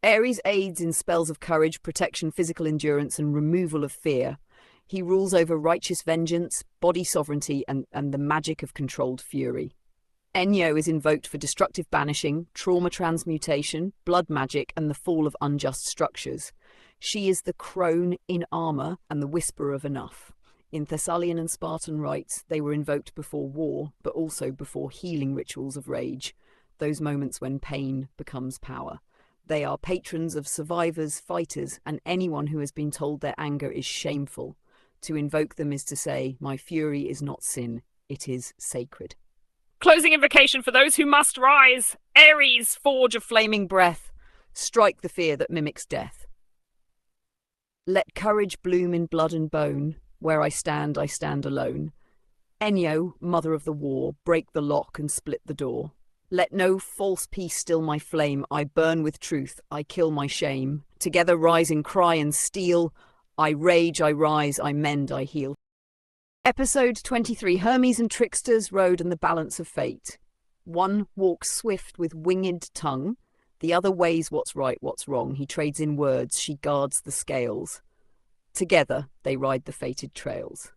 Ares aids in spells of courage, protection, physical endurance, and removal of fear. He rules over righteous vengeance, body sovereignty, and the magic of controlled fury. Enyo is invoked for destructive banishing, trauma transmutation, blood magic, and the fall of unjust structures. She is the crone in armour and the whisperer of enough. In Thessalian and Spartan rites, they were invoked before war, but also before healing rituals of rage, those moments when pain becomes power. They are patrons of survivors, fighters, and anyone who has been told their anger is shameful. To invoke them is to say, my fury is not sin, it is sacred. Closing invocation for those who must rise. Ares, forge of flaming breath, strike the fear that mimics death. Let courage bloom in blood and bone, where I stand alone. Enyo, mother of the war, break the lock and split the door. Let no false peace still my flame, I burn with truth, I kill my shame. Together rise in cry and steel, I rage, I rise, I mend, I heal. Episode 23, Hermes and Tricksters, Road and the Balance of Fate. One walks swift with winged tongue, the other weighs what's right, what's wrong. He trades in words, she guards the scales. Together they ride the fated trails.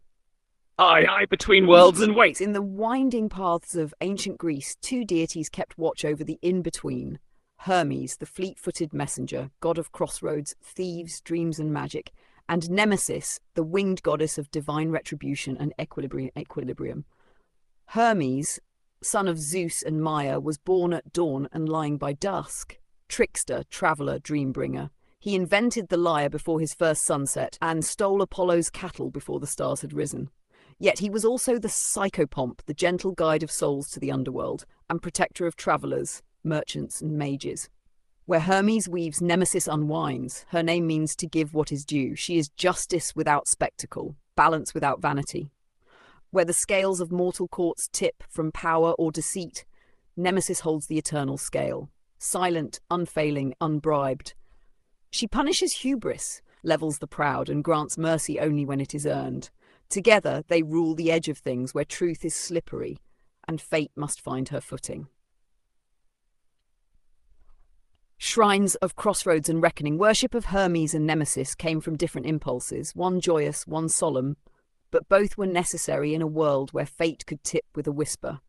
Aye, between worlds and waits. In the winding paths of ancient Greece, two deities kept watch over the in-between. Hermes, the fleet-footed messenger, god of crossroads, thieves, dreams and magic, and Nemesis, the winged goddess of divine retribution and equilibrium. Hermes, son of Zeus and Maia, was born at dawn and lying by dusk. Trickster, traveller, dream-bringer. He invented the lyre before his first sunset and stole Apollo's cattle before the stars had risen. Yet he was also the psychopomp, the gentle guide of souls to the underworld, and protector of travellers, merchants and mages. Where Hermes weaves, Nemesis unwinds. Her name means to give what is due. She is justice without spectacle. balance without vanity. Where the scales of mortal courts tip from power or deceit, Nemesis holds the eternal scale, silent, unfailing, unbribed. She punishes hubris, levels the proud, and grants mercy only when it is earned. Together they rule the edge of things where truth is slippery, and fate must find her footing. Shrines of crossroads and reckoning, worship of Hermes and Nemesis came from different impulses, one joyous, one solemn, but both were necessary in a world where fate could tip with a whisper.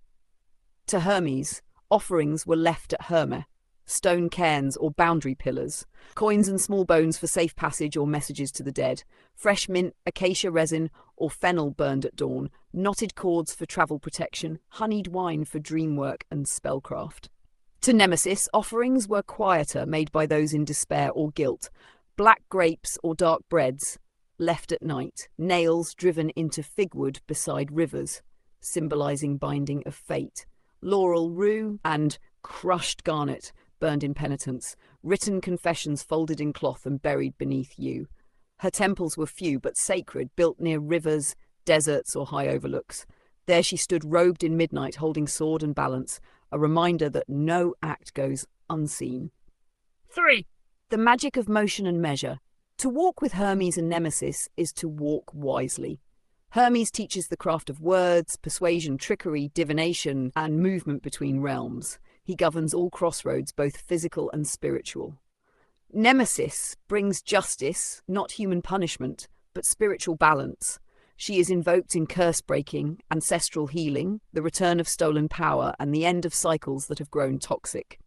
To Hermes, offerings were left at Herme, stone cairns or boundary pillars, coins and small bones for safe passage or messages to the dead, fresh mint, acacia resin, or fennel burned at dawn, knotted cords for travel protection, honeyed wine for dream work and spellcraft. To Nemesis, offerings were quieter, made by those in despair or guilt, black grapes or dark breads, left at night, nails driven into figwood beside rivers, symbolizing binding of fate, laurel rue and crushed garnet burned in penitence, written confessions folded in cloth and buried beneath yew. Her temples were few but sacred, built near rivers, deserts or high overlooks. There she stood robed in midnight, holding sword and balance, a reminder that no act goes unseen. 3. The magic of motion and measure. To walk with Hermes and Nemesis is to walk wisely. Hermes teaches the craft of words, persuasion, trickery, divination, and movement between realms. He governs all crossroads, both physical and spiritual. Nemesis brings justice, not human punishment, but spiritual balance. She is invoked in curse-breaking, ancestral healing, the return of stolen power, and the end of cycles that have grown toxic.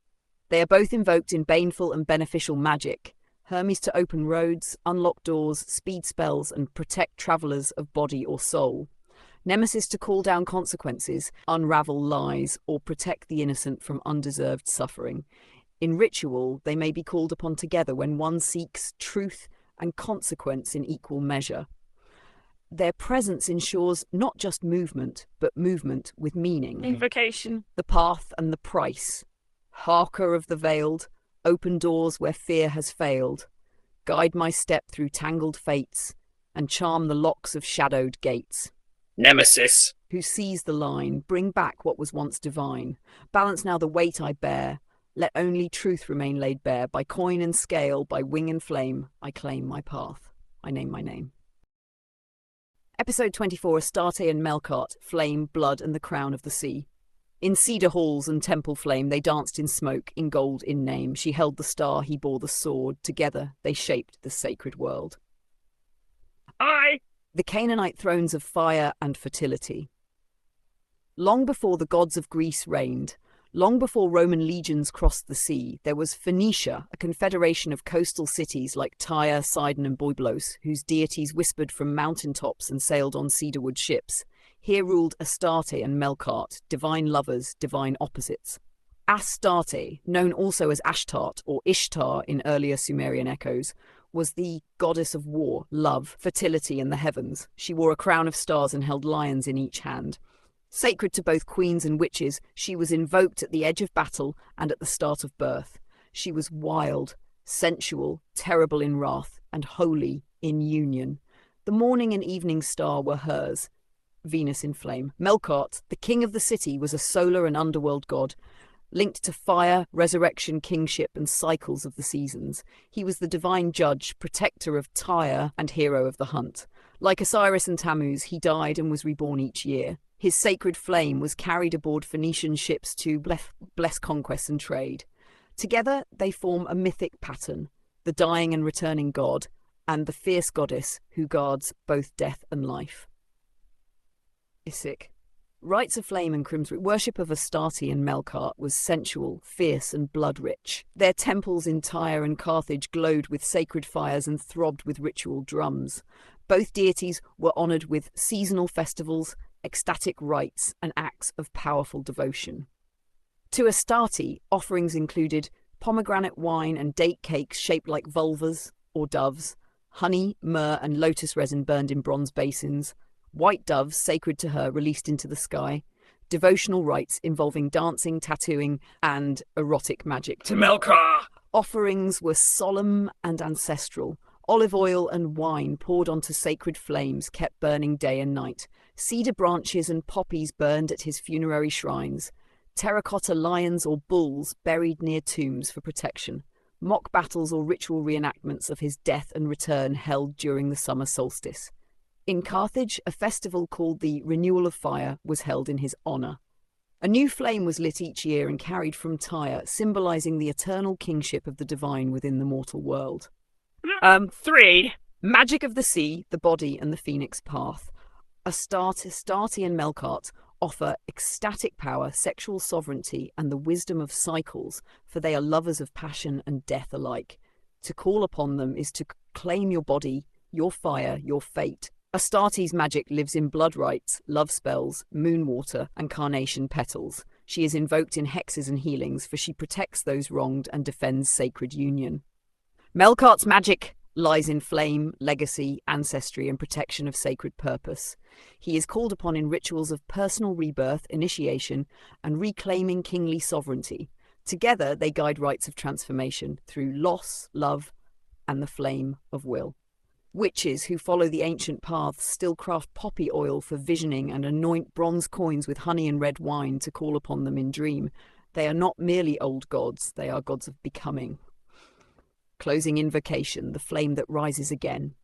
They are both invoked in baneful and beneficial magic. Hermes to open roads, unlock doors, speed spells, and protect travellers of body or soul. Nemesis to call down consequences, unravel lies, or protect the innocent from undeserved suffering. In ritual, they may be called upon together when one seeks truth and consequence in equal measure. Their presence ensures not just movement, but movement with meaning. Invocation. The path and the price. Harker of the veiled, open doors where fear has failed. Guide my step through tangled fates, and charm the locks of shadowed gates. Nemesis. Who sees the line, bring back what was once divine. Balance now the weight I bear. Let only truth remain laid bare. By coin and scale, by wing and flame, I claim my path. I name my name. Episode 24, Astarte and Melkart, Flame, Blood, and the Crown of the Sea. In cedar halls and temple flame, they danced in smoke, in gold, in name. She held the star, he bore the sword. Together, they shaped the sacred world. The Canaanite thrones of fire and fertility. Long before the gods of Greece reigned, long before Roman legions crossed the sea, there was Phoenicia, a confederation of coastal cities like Tyre, Sidon, and Byblos, whose deities whispered from mountaintops and sailed on cedarwood ships. Here ruled Astarte and Melkart, divine lovers, divine opposites. Astarte, known also as Ashtart or Ishtar in earlier Sumerian echoes, was the goddess of war, love, fertility, and the heavens. She wore a crown of stars and held lions in each hand. Sacred to both queens and witches, she was invoked at the edge of battle and at the start of birth. She was wild, sensual, terrible in wrath, and holy in union. The morning and evening star were hers, Venus in flame. Melkart, the king of the city, was a solar and underworld god, linked to fire, resurrection, kingship, and cycles of the seasons. He was the divine judge, protector of Tyre, and hero of the hunt. Like Osiris and Tammuz, he died and was reborn each year. His sacred flame was carried aboard Phoenician ships to bless conquest and trade. Together, they form a mythic pattern, the dying and returning god, and the fierce goddess who guards both death and life. Isik. Rites of flame and crimson, worship of Astarte and Melkart was sensual, fierce, and blood-rich. Their temples in Tyre and Carthage glowed with sacred fires and throbbed with ritual drums. Both deities were honoured with seasonal festivals, ecstatic rites, and acts of powerful devotion. To Astarte, offerings included pomegranate wine and date cakes shaped like vulvas or doves, honey, myrrh, and lotus resin burned in bronze basins, white doves sacred to her released into the sky, devotional rites involving dancing, tattooing, and erotic magic. To Melkart. Offerings were solemn and ancestral, Olive oil and wine poured onto sacred flames kept burning day and night. Cedar branches and poppies burned at his funerary shrines. Terracotta lions or bulls buried near tombs for protection. Mock battles or ritual reenactments of his death and return held during the summer solstice. In Carthage, a festival called the Renewal of Fire was held in his honor. A new flame was lit each year and carried from Tyre, symbolizing the eternal kingship of the divine within the mortal world. 3. Magic of the sea, the body, and the phoenix path. Astarte and Melkart offer ecstatic power, sexual sovereignty, and the wisdom of cycles, for they are lovers of passion and death alike. To call upon them is to claim your body, your fire, your fate. Astarte's magic lives in blood rites, love spells, moon water, and carnation petals. She is invoked in hexes and healings, for she protects those wronged and defends sacred union. Melkart's magic lies in flame, legacy, ancestry, and protection of sacred purpose. He is called upon in rituals of personal rebirth, initiation, and reclaiming kingly sovereignty. Together, they guide rites of transformation through loss, love, and the flame of will. Witches who follow the ancient paths still craft poppy oil for visioning and anoint bronze coins with honey and red wine to call upon them in dream. They are not merely old gods, they are gods of becoming. Closing invocation, the flame that rises again.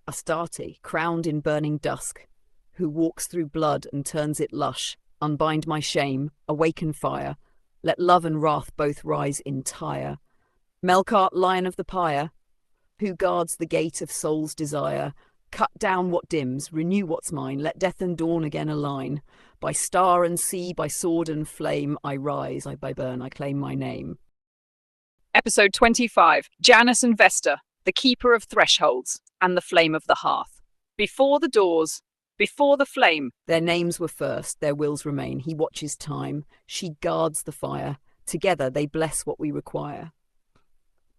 Astarte, crowned in burning dusk, who walks through blood and turns it lush. Unbind my shame, awaken fire. Let love and wrath both rise in Tyre. Melkart, lion of the pyre, who guards the gate of soul's desire. Cut down what dims, renew what's mine. Let death and dawn again align. By star and sea, by sword and flame, I rise, I burn, I claim my name. Episode 25, Janus and Vesta, the keeper of thresholds, and the flame of the hearth. Before the doors, before the flame. Their names were first, their wills remain. He watches time, she guards the fire. Together they bless what we require.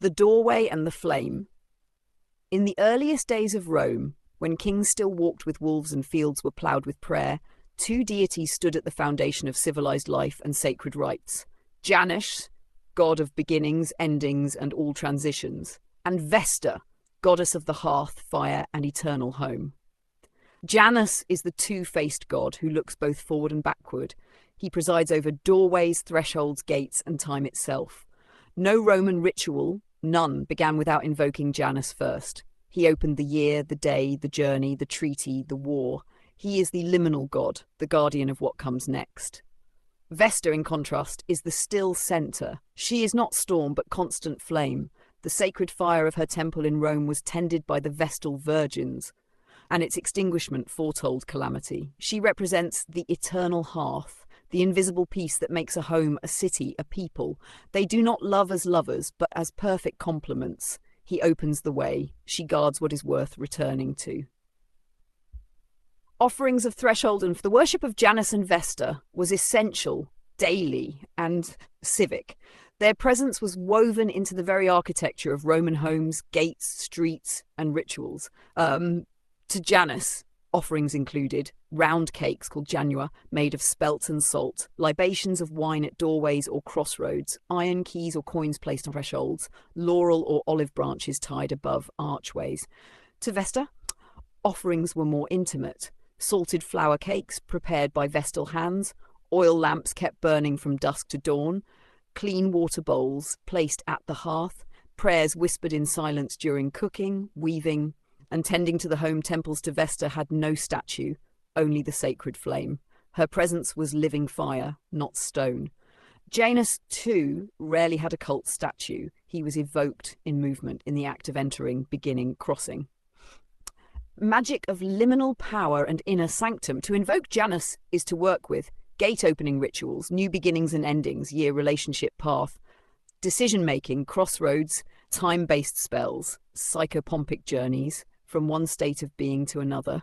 The doorway and the flame. In the earliest days of Rome, when kings still walked with wolves and fields were ploughed with prayer, 2 deities stood at the foundation of civilized life and sacred rites. Janus, god of beginnings, endings, and all transitions, and Vesta, goddess of the hearth, fire, and eternal home. Janus is the two-faced god who looks both forward and backward. He presides over doorways, thresholds, gates, and time itself. No Roman ritual, none, began without invoking Janus first. He opened the year, the day, the journey, the treaty, the war. He is the liminal god, the guardian of what comes next. Vesta, in contrast, is the still centre. She is not storm, but constant flame. The sacred fire of her temple in Rome was tended by the Vestal virgins, and its extinguishment foretold calamity. She represents the eternal hearth, the invisible peace that makes a home, a city, a people. They do not love as lovers, but as perfect complements. He opens the way. She guards what is worth returning to. Offerings of threshold and the worship of Janus and Vesta was essential, daily, and civic. Their presence was woven into the very architecture of Roman homes, gates, streets, and rituals. To Janus, offerings included round cakes called janua, made of spelt and salt, libations of wine at doorways or crossroads, iron keys or coins placed on thresholds, laurel or olive branches tied above archways. To Vesta, offerings were more intimate. Salted flour cakes prepared by Vestal hands, oil lamps kept burning from dusk to dawn, clean water bowls placed at the hearth, prayers whispered in silence during cooking, weaving, and tending to the home temples to Vesta had no statue, only the sacred flame. Her presence was living fire, not stone. Janus, too, rarely had a cult statue. He was evoked in movement, in the act of entering, beginning, crossing. Magic of liminal power and inner sanctum. To invoke Janus is to work with gate-opening rituals, new beginnings and endings, year relationship path, decision-making, crossroads, time-based spells, psychopompic journeys from one state of being to another.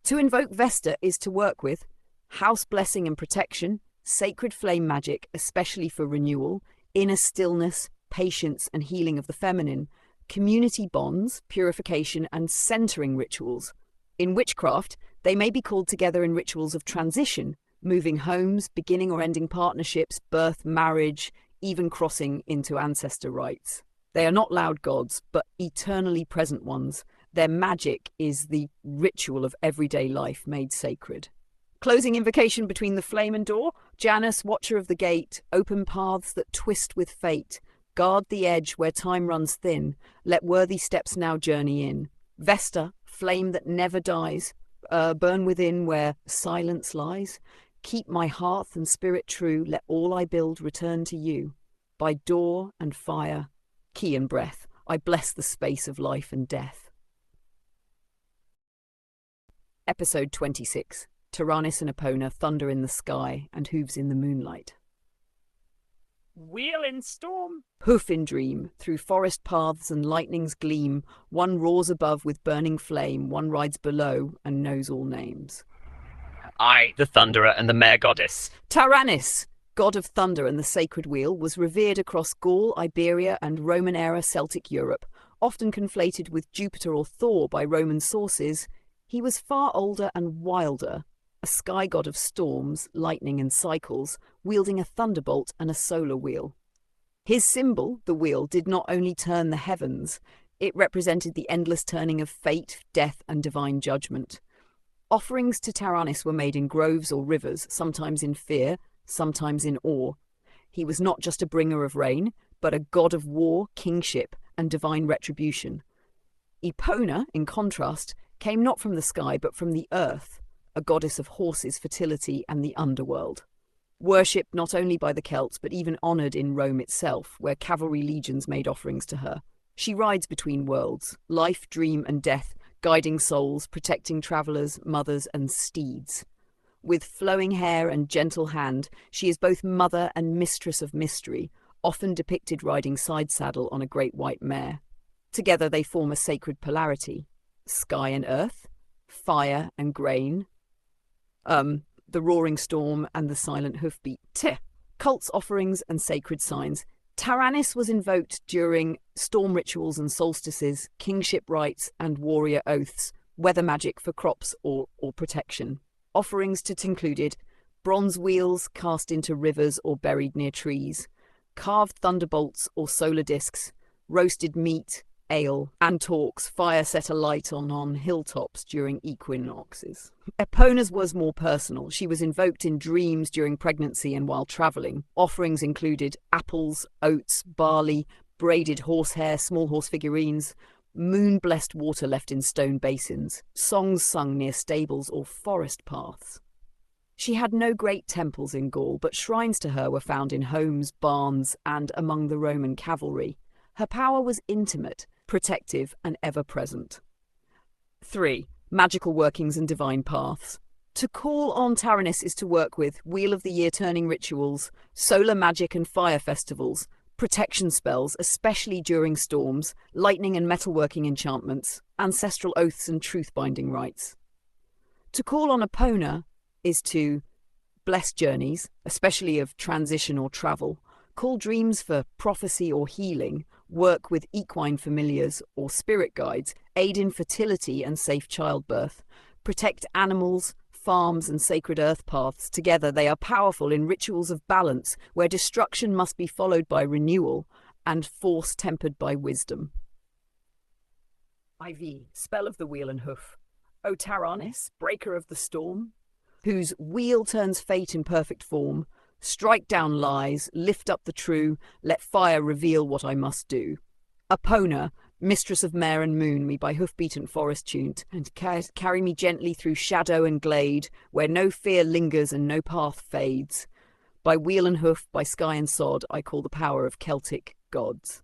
To invoke Vesta is to work with house blessing and protection, sacred flame magic, especially for renewal, inner stillness, patience and healing of the feminine, community bonds, purification and centering rituals. In witchcraft, they may be called together in rituals of transition, moving homes, beginning or ending partnerships, birth, marriage, even crossing into ancestor rites. They are not loud gods, but eternally present ones. Their magic is the ritual of everyday life made sacred. Closing invocation between the flame and door. Janus, watcher of the gate, open paths that twist with fate. Guard the edge where time runs thin. Let worthy steps now journey in. Vesta, flame that never dies. Burn within where silence lies. Keep my hearth and spirit true. Let all I build return to you. By door and fire, key and breath, I bless the space of life and death. Episode 26. Taranis and Epona, thunder in the sky and hooves in the moonlight. Wheel in storm. Hoof in dream, through forest paths and lightning's gleam, one roars above with burning flame, one rides below and knows all names. I, the Thunderer and the Mare Goddess. Taranis, god of thunder and the sacred wheel, was revered across Gaul, Iberia and Roman-era Celtic Europe. Often conflated with Jupiter or Thor by Roman sources, he was far older and wilder, a sky god of storms, lightning and cycles, wielding a thunderbolt and a solar wheel. His symbol, the wheel, did not only turn the heavens, it represented the endless turning of fate, death and divine judgment. Offerings to Taranis were made in groves or rivers, sometimes in fear, sometimes in awe. He was not just a bringer of rain, but a god of war, kingship and divine retribution. Epona, in contrast, came not from the sky but from the earth, a goddess of horses, fertility and the underworld. Worshipped not only by the Celts but even honoured in Rome itself, where cavalry legions made offerings to her. She rides between worlds, life, dream and death, guiding souls, protecting travellers, mothers and steeds. With flowing hair and gentle hand, she is both mother and mistress of mystery, often depicted riding side saddle on a great white mare. Together they form a sacred polarity. Sky and earth, fire and grain, the roaring storm and the silent hoofbeat. Cults, offerings and sacred signs. Taranis was invoked during storm rituals and solstices, kingship rites and warrior oaths, weather magic for crops or protection. Offerings to it included bronze wheels cast into rivers or buried near trees, carved thunderbolts or solar discs, roasted meat, ale, and talks, fire set alight on hilltops during equinoxes. Epona's was more personal. She was invoked in dreams during pregnancy and while travelling. Offerings included apples, oats, barley, braided horsehair, small horse figurines, moon-blessed water left in stone basins, songs sung near stables or forest paths. She had no great temples in Gaul, but shrines to her were found in homes, barns, and among the Roman cavalry. Her power was intimate, protective and ever-present. 3. Magical workings and divine paths. To call on Taranis is to work with Wheel of the Year turning rituals, solar magic and fire festivals, protection spells, especially during storms, lightning and metalworking enchantments, ancestral oaths and truth-binding rites. To call on Epona is to bless journeys, especially of transition or travel, call dreams for prophecy or healing, work with equine familiars or spirit guides, aid in fertility and safe childbirth, protect animals, farms and sacred earth paths. Together they are powerful in rituals of balance where destruction must be followed by renewal and force tempered by wisdom. IV. Spell of the wheel and hoof. O Taranis, breaker of the storm, whose wheel turns fate in perfect form, strike down lies, lift up the true, let fire reveal what I must do. Epona, mistress of mare and moon, me by hoofbeat and forest tuned, and carry me gently through shadow and glade, where no fear lingers and no path fades. By wheel and hoof, by sky and sod, I call the power of Celtic gods.